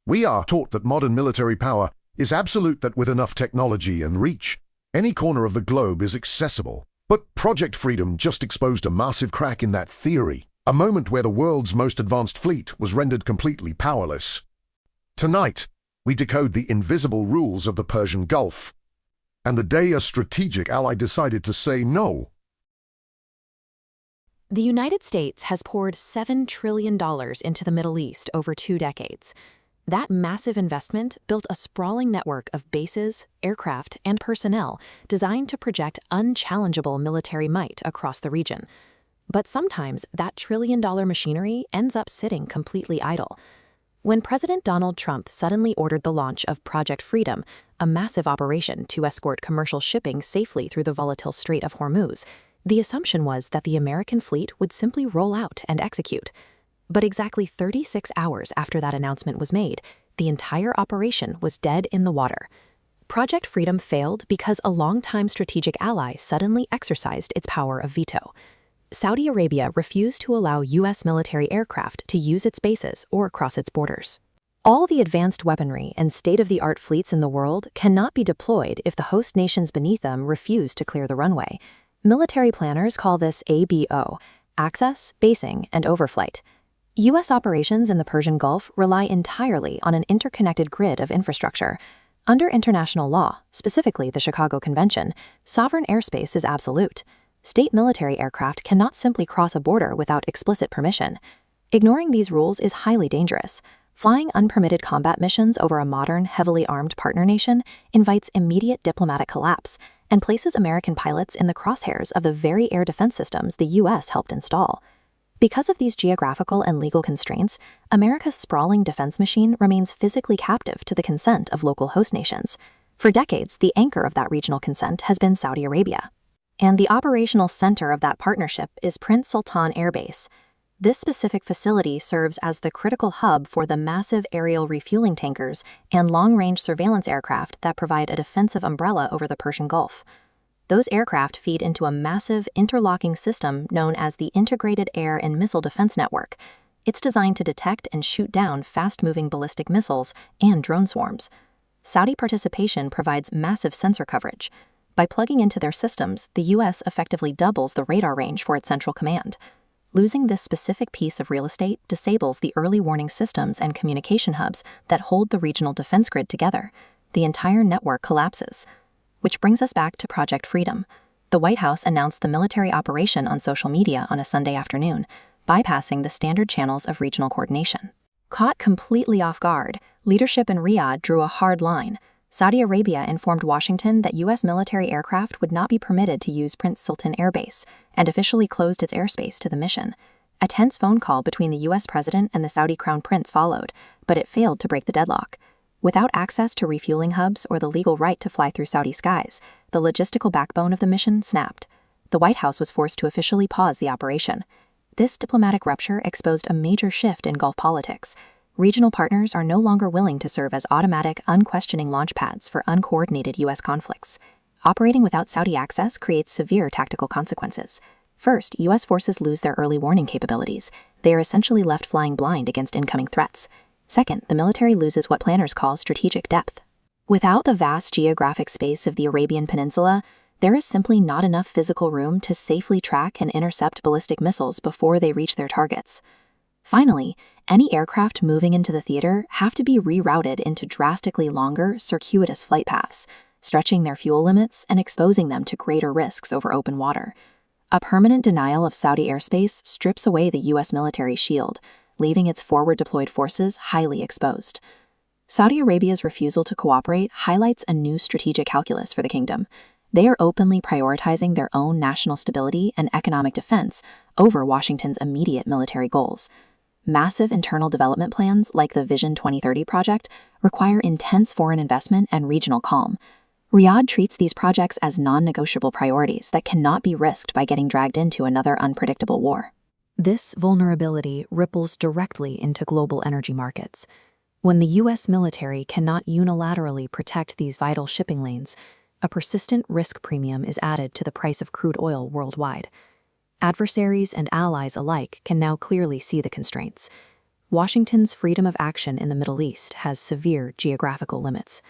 We are taught that modern military power is absolute, that with enough technology and reach, any corner of the globe is accessible. But Project Freedom just exposed a massive crack in that theory, a moment where the world's most advanced fleet was rendered completely powerless. Tonight, we decode the invisible rules of the Persian Gulf, and the day a strategic ally decided to say no. The United States has poured $7 trillion into the Middle East over 2 decades. That massive investment built a sprawling network of bases, aircraft, and personnel designed to project unchallengeable military might across the region. But sometimes that trillion-dollar machinery ends up sitting completely idle. When President Donald Trump suddenly ordered the launch of Project Freedom, a massive operation to escort commercial shipping safely through the volatile Strait of Hormuz, the assumption was that the American fleet would simply roll out and execute. But exactly 36 hours after that announcement was made, the entire operation was dead in the water. Project Freedom failed because a longtime strategic ally suddenly exercised its power of veto. Saudi Arabia refused to allow U.S. military aircraft to use its bases or cross its borders. All the advanced weaponry and state-of-the-art fleets in the world cannot be deployed if the host nations beneath them refuse to clear the runway. Military planners call this ABO, access, basing, and overflight. U.S. operations in the Persian Gulf rely entirely on an interconnected grid of infrastructure. Under international law, specifically the Chicago Convention, sovereign airspace is absolute. State military aircraft cannot simply cross a border without explicit permission. Ignoring these rules is highly dangerous. Flying unpermitted combat missions over a modern, heavily armed partner nation invites immediate diplomatic collapse and places American pilots in the crosshairs of the very air defense systems the U.S. helped install. Because of these geographical and legal constraints, America's sprawling defense machine remains physically captive to the consent of local host nations. For decades, the anchor of that regional consent has been Saudi Arabia. And the operational center of that partnership is Prince Sultan Air Base. This specific facility serves as the critical hub for the massive aerial refueling tankers and long-range surveillance aircraft that provide a defensive umbrella over the Persian Gulf. Those aircraft feed into a massive interlocking system known as the Integrated Air and Missile Defense Network. It's designed to detect and shoot down fast-moving ballistic missiles and drone swarms. Saudi participation provides massive sensor coverage. By plugging into their systems, the U.S. effectively doubles the radar range for its central command. Losing this specific piece of real estate disables the early warning systems and communication hubs that hold the regional defense grid together. The entire network collapses. Which brings us back to Project Freedom. The White House announced the military operation on social media on a Sunday afternoon, bypassing the standard channels of regional coordination. Caught completely off guard, leadership in Riyadh drew a hard line. Saudi Arabia informed Washington that U.S. military aircraft would not be permitted to use Prince Sultan Air Base and officially closed its airspace to the mission. A tense phone call between the U.S. president and the Saudi crown prince followed, but it failed to break the deadlock. Without access to refueling hubs or the legal right to fly through Saudi skies, the logistical backbone of the mission snapped. The White House was forced to officially pause the operation. This diplomatic rupture exposed a major shift in Gulf politics. Regional partners are no longer willing to serve as automatic, unquestioning launch pads for uncoordinated U.S. conflicts. Operating without Saudi access creates severe tactical consequences. First, U.S. forces lose their early warning capabilities. They are essentially left flying blind against incoming threats. Second, the military loses what planners call strategic depth. Without the vast geographic space of the Arabian Peninsula, there is simply not enough physical room to safely track and intercept ballistic missiles before they reach their targets. Finally, any aircraft moving into the theater have to be rerouted into drastically longer, circuitous flight paths, stretching their fuel limits and exposing them to greater risks over open water. A permanent denial of Saudi airspace strips away the U.S. military shield, leaving its forward-deployed forces highly exposed. Saudi Arabia's refusal to cooperate highlights a new strategic calculus for the kingdom. They are openly prioritizing their own national stability and economic defense over Washington's immediate military goals. Massive internal development plans, like the Vision 2030 project, require intense foreign investment and regional calm. Riyadh treats these projects as non-negotiable priorities that cannot be risked by getting dragged into another unpredictable war. This vulnerability ripples directly into global energy markets. When the U.S. military cannot unilaterally protect these vital shipping lanes, a persistent risk premium is added to the price of crude oil worldwide. Adversaries and allies alike can now clearly see the constraints. Washington's freedom of action in the Middle East has severe geographical limits.